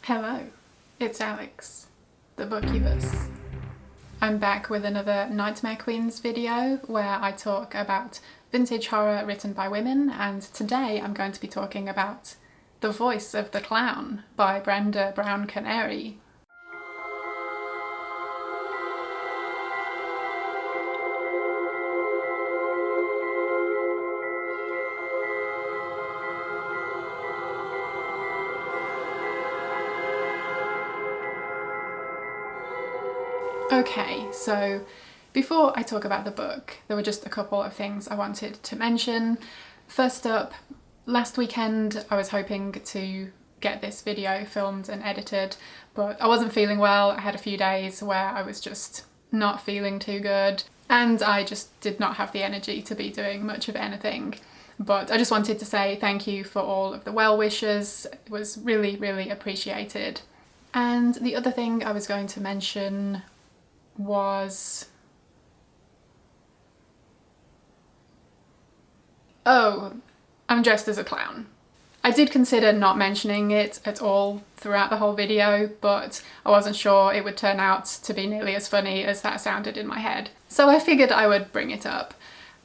Hello, it's Alex, the Bookubus. I'm back with another Nightmare Queens video where I talk about vintage horror written by women, and today I'm going to be talking about The Voice of the Clown by Brenda Brown Canary. Okay, so before I talk about the book, there were just a couple of things I wanted to mention. First up, last weekend I was hoping to get this video filmed and edited, but I wasn't feeling well. I had a few days where I was just not feeling too good, and I just did not have the energy to be doing much of anything. But I just wanted to say thank you for all of the well wishes. It was really, really appreciated. And the other thing I was going to mention was... oh, I'm dressed as a clown. I did consider not mentioning it at all throughout the whole video, but I wasn't sure it would turn out to be nearly as funny as that sounded in my head. So I figured I would bring it up.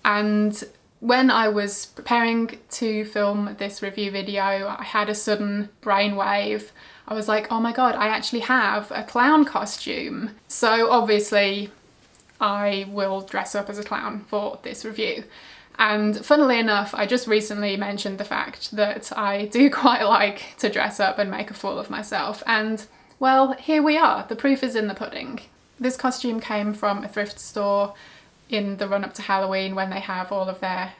And when I was preparing to film this review video, I had a sudden brainwave. I was like, oh my god, I actually have a clown costume. So obviously I will dress up as a clown for this review. And funnily enough, I just recently mentioned the fact that I do quite like to dress up and make a fool of myself. And well, here we are. The proof is in the pudding. This costume came from a thrift store in the run-up to Halloween, when they have all of their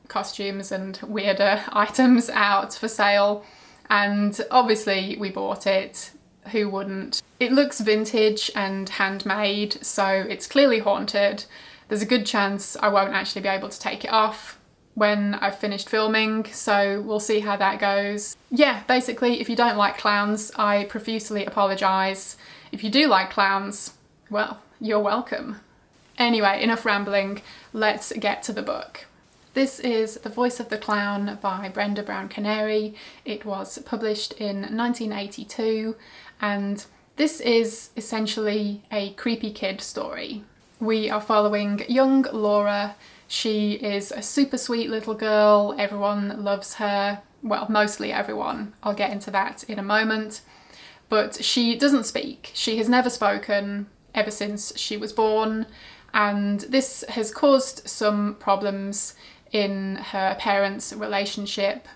costumes and weirder items out for sale. And obviously we bought it. Who wouldn't? It looks vintage and handmade, so it's clearly haunted. There's a good chance I won't actually be able to take it off when I've finished filming, so we'll see how that goes. Yeah, basically, if you don't like clowns, I profusely apologise. If you do like clowns, well, you're welcome. Anyway, enough rambling, let's get to the book. This is The Voice of the Clown by Brenda Brown Canary. It was published in 1982, and this is essentially a creepy kid story. We are following young Laura. She is a super sweet little girl. Everyone loves her. Well, mostly everyone. I'll get into that in a moment. But she doesn't speak. She has never spoken ever since she was born, and this has caused some problems in her parents' relationship.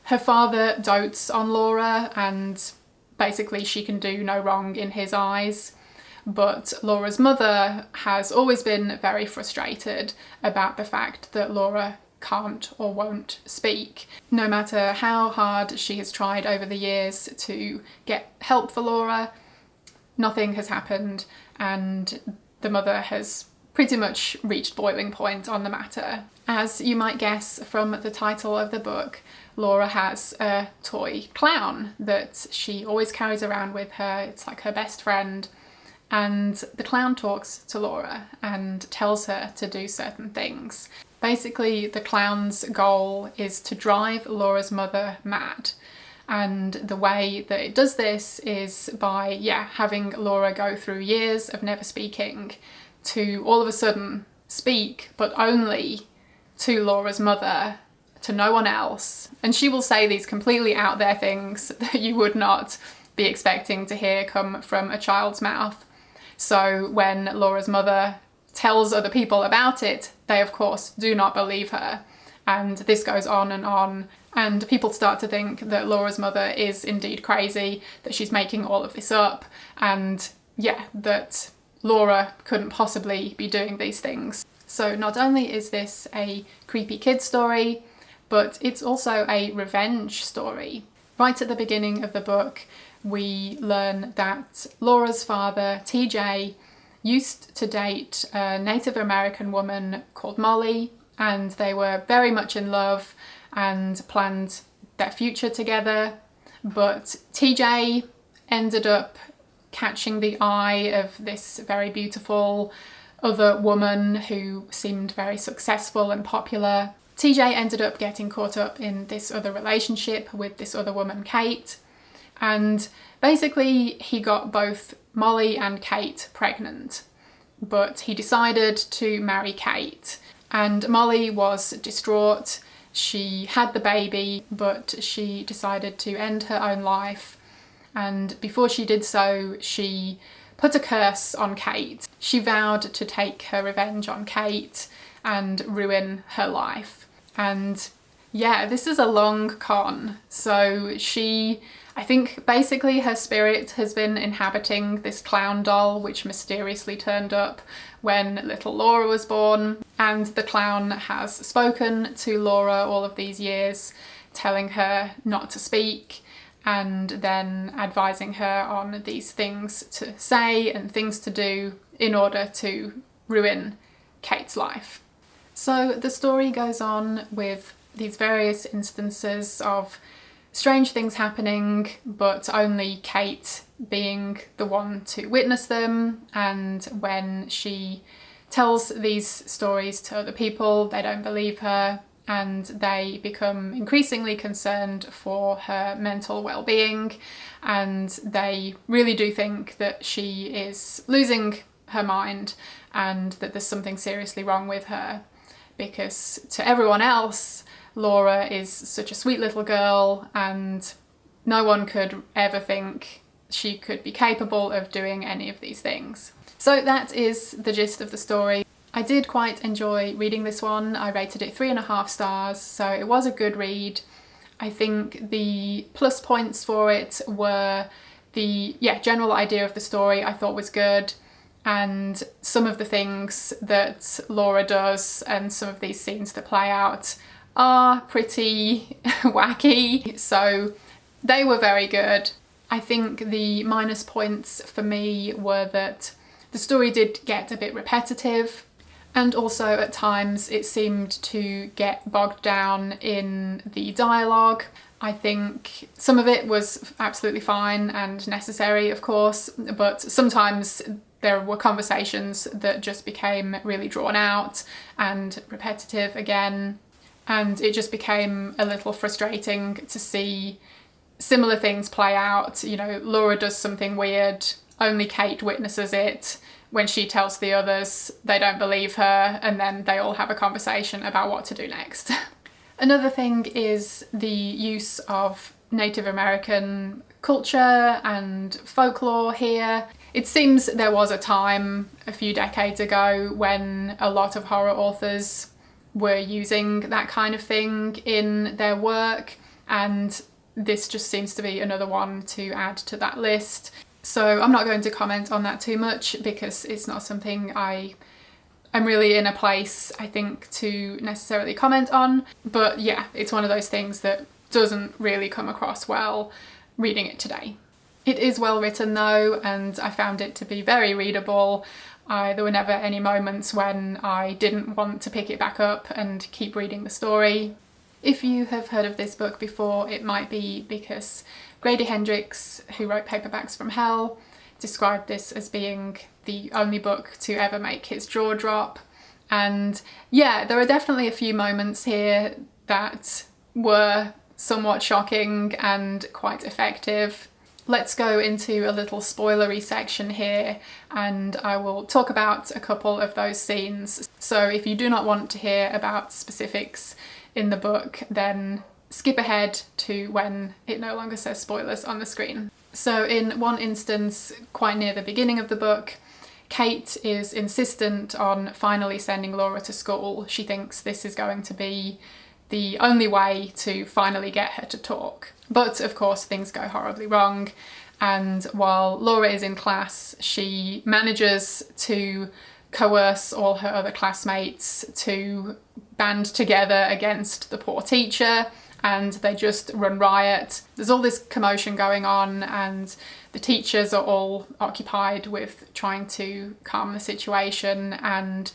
Her father dotes on Laura, and basically she can do no wrong in his eyes. But Laura's mother has always been very frustrated about the fact that Laura can't or won't speak. No matter how hard she has tried over the years to get help for Laura, nothing has happened, and the mother has pretty much reached boiling point on the matter. As you might guess from the title of the book, Laura has a toy clown that she always carries around with her. It's like her best friend. And the clown talks to Laura and tells her to do certain things. Basically, the clown's goal is to drive Laura's mother mad. And the way that it does this is by, having Laura go through years of never speaking to all of a sudden speak, but only to Laura's mother, to no one else. And she will say these completely out there things that you would not be expecting to hear come from a child's mouth. So when Laura's mother tells other people about it, they of course do not believe her. And this goes on, and people start to think that Laura's mother is indeed crazy, that she's making all of this up, and that Laura couldn't possibly be doing these things. So not only is this a creepy kid story, but it's also a revenge story. Right at the beginning of the book, we learn that Laura's father, TJ, used to date a Native American woman called Molly, and they were very much in love and planned their future together. But TJ ended up catching the eye of this very beautiful other woman who seemed very successful and popular. TJ ended up getting caught up in this other relationship with this other woman, Kate, And basically he got both Molly and Kate pregnant, but he decided to marry Kate. And Molly was distraught. She had the baby, but she decided to end her own life. And before she did so, she put a curse on Kate. She vowed to take her revenge on Kate and ruin her life. And yeah, this is a long con. So I think basically her spirit has been inhabiting this clown doll, which mysteriously turned up when little Laura was born. And the clown has spoken to Laura all of these years, telling her not to speak, and then advising her on these things to say and things to do in order to ruin Kate's life. So the story goes on with these various instances of strange things happening, but only Kate being the one to witness them. And when she tells these stories to other people, they don't believe her, and they become increasingly concerned for her mental well-being, and they really do think that she is losing her mind and that there's something seriously wrong with her, because to everyone else Laura is such a sweet little girl and no one could ever think she could be capable of doing any of these things. So that is the gist of the story. I did quite enjoy reading this one. I rated it 3.5 stars, so it was a good read. I think the plus points for it were the general idea of the story I thought was good, and some of the things that Laura does and some of these scenes that play out are pretty wacky, so they were very good. I think the minus points for me were that the story did get a bit repetitive, and also at times it seemed to get bogged down in the dialogue. I think some of it was absolutely fine and necessary, of course, but sometimes there were conversations that just became really drawn out and repetitive again, and it just became a little frustrating to see similar things play out. You know, Laura does something weird, only Kate witnesses it. When she tells the others, they don't believe her, and then they all have a conversation about what to do next. Another thing is the use of Native American culture and folklore here. It seems there was a time a few decades ago when a lot of horror authors were using that kind of thing in their work, and this just seems to be another one to add to that list. So I'm not going to comment on that too much because it's not something I'm really in a place, I think, to necessarily comment on. But yeah, it's one of those things that doesn't really come across well reading it today. It is well written though, and I found it to be very readable. There were never any moments when I didn't want to pick it back up and keep reading the story. If you have heard of this book before, it might be because Grady Hendrix, who wrote Paperbacks from Hell, described this as being the only book to ever make his jaw drop. And yeah, there are definitely a few moments here that were somewhat shocking and quite effective. Let's go into a little spoilery section here, and I will talk about a couple of those scenes. So if you do not want to hear about specifics in the book, then skip ahead to when it no longer says spoilers on the screen. So in one instance, quite near the beginning of the book, Kate is insistent on finally sending Laura to school. She thinks this is going to be the only way to finally get her to talk. But of course things go horribly wrong, and while Laura is in class, she manages to coerce all her other classmates to band together against the poor teacher, and they just run riot. There's all this commotion going on, and the teachers are all occupied with trying to calm the situation and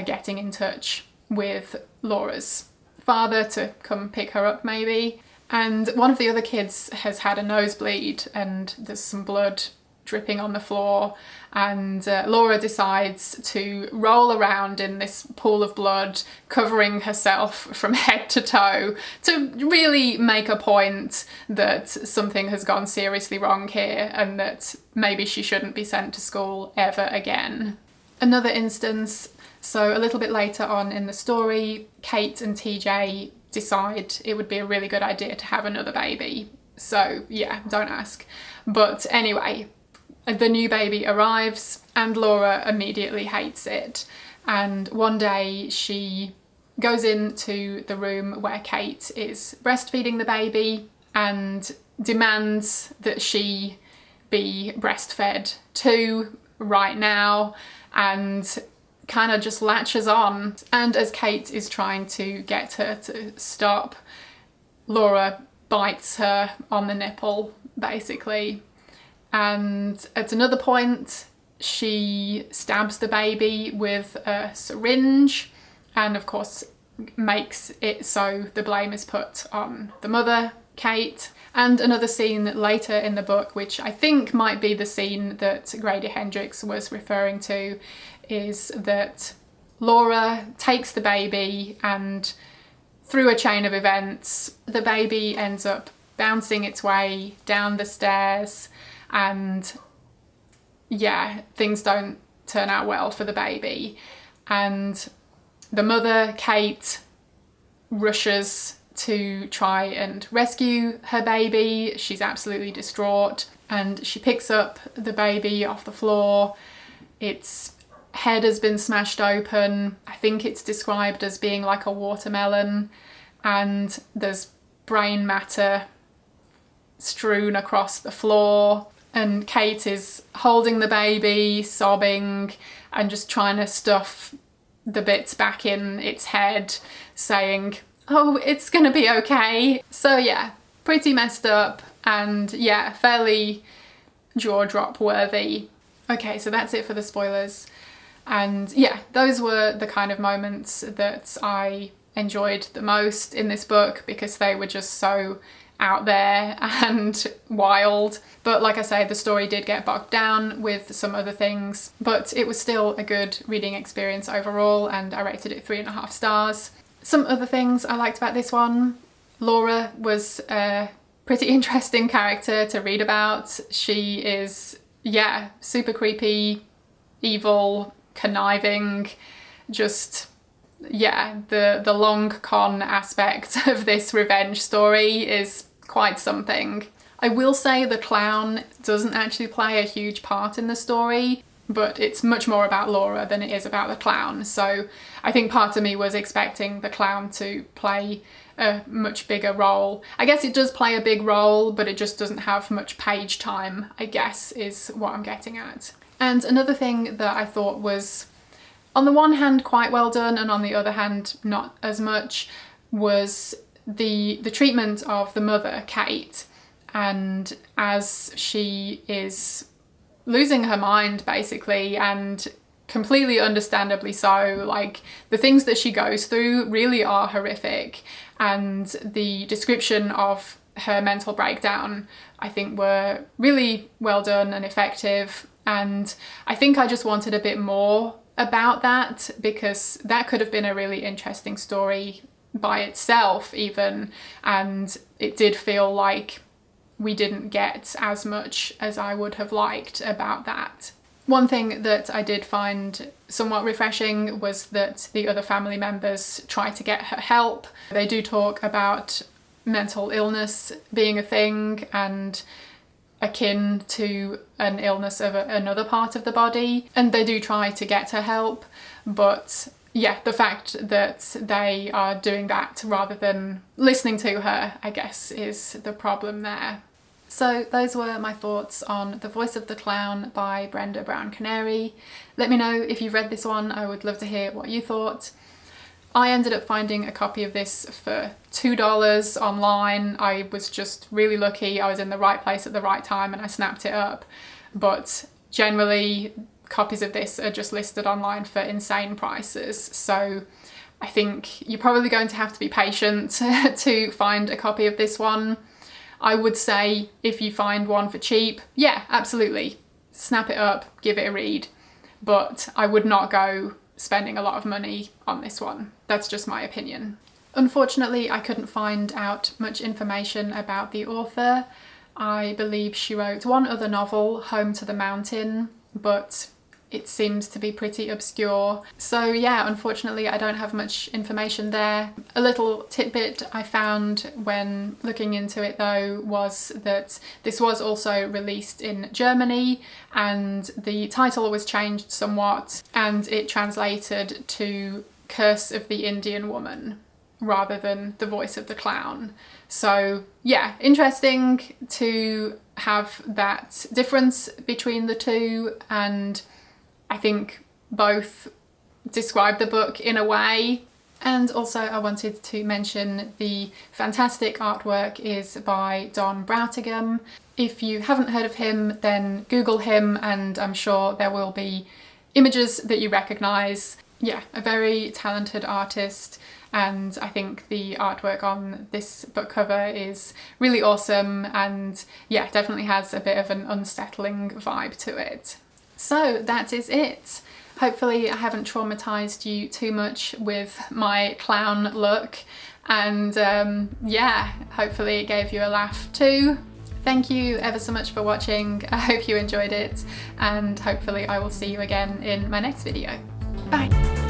getting in touch with Laura's father to come pick her up maybe. And one of the other kids has had a nosebleed and there's some blood dripping on the floor, and Laura decides to roll around in this pool of blood, covering herself from head to toe, to really make a point that something has gone seriously wrong here and that maybe she shouldn't be sent to school ever again. Another instance, so a little bit later on in the story, Kate and TJ decide it would be a really good idea to have another baby. So yeah, don't ask. But anyway, the new baby arrives and Laura immediately hates it. And one day she goes into the room where Kate is breastfeeding the baby and demands that she be breastfed too right now, and kind of just latches on. And as Kate is trying to get her to stop, Laura bites her on the nipple, basically. And at another point, she stabs the baby with a syringe and of course makes it so the blame is put on the mother, Kate. And another scene later in the book, which I think might be the scene that Grady Hendrix was referring to, is that Laura takes the baby and through a chain of events, the baby ends up bouncing its way down the stairs, and yeah, things don't turn out well for the baby. And the mother, Kate, rushes to try and rescue her baby. She's absolutely distraught, and she picks up the baby off the floor. Its head has been smashed open. I think it's described as being like a watermelon, and there's brain matter strewn across the floor. And Kate is holding the baby, sobbing, and just trying to stuff the bits back in its head, saying, "Oh, it's gonna be okay." So yeah, pretty messed up, and yeah, fairly jaw-drop worthy. Okay, so that's it for the spoilers. And yeah, those were the kind of moments that I enjoyed the most in this book, because they were just so out there and wild. But like I say, the story did get bogged down with some other things, but it was still a good reading experience overall, and I rated it 3.5 stars. Some other things I liked about this one: Laura was a pretty interesting character to read about. She is, yeah, super creepy, evil, conniving, just, yeah, the long con aspect of this revenge story is quite something. I will say the clown doesn't actually play a huge part in the story, but it's much more about Laura than it is about the clown. So I think part of me was expecting the clown to play a much bigger role. I guess it does play a big role, but it just doesn't have much page time, I guess, is what I'm getting at. And another thing that I thought was, on the one hand, quite well done, and on the other hand, not as much, was the treatment of the mother, Kate. And as she is losing her mind, basically, and completely understandably so, like, the things that she goes through really are horrific, and the description of her mental breakdown, I think, were really well done and effective. And I think I just wanted a bit more about that, because that could have been a really interesting story by itself even, and it did feel like we didn't get as much as I would have liked about that. One thing that I did find somewhat refreshing was that the other family members try to get her help. They do talk about mental illness being a thing and akin to an illness of another part of the body, and they do try to get her help, but yeah, the fact that they are doing that rather than listening to her, I guess, is the problem there. So those were my thoughts on The Voice of the Clown by Brenda Brown Canary. Let me know if you've read this one. I would love to hear what you thought. I ended up finding a copy of this for $2 online. I was just really lucky. I was in the right place at the right time and I snapped it up. But generally, copies of this are just listed online for insane prices. So I think you're probably going to have to be patient to find a copy of this one. I would say if you find one for cheap, yeah, absolutely, snap it up, give it a read, but I would not go spending a lot of money on this one. That's just my opinion. Unfortunately, I couldn't find out much information about the author. I believe she wrote one other novel, Home to the Mountain, but it seems to be pretty obscure. So yeah, unfortunately I don't have much information there. A little tidbit I found when looking into it though was that this was also released in Germany, and the title was changed somewhat and it translated to Curse of the Indian Woman rather than The Voice of the Clown. So yeah, interesting to have that difference between the two, and I think both describe the book in a way. And also I wanted to mention the fantastic artwork is by Don Brautigam. If you haven't heard of him, then Google him and I'm sure there will be images that you recognise. Yeah, a very talented artist, and I think the artwork on this book cover is really awesome, and yeah, definitely has a bit of an unsettling vibe to it. So that is it. Hopefully I haven't traumatised you too much with my clown look, and yeah, hopefully it gave you a laugh too. Thank you ever so much for watching. I hope you enjoyed it, and hopefully I will see you again in my next video. Bye!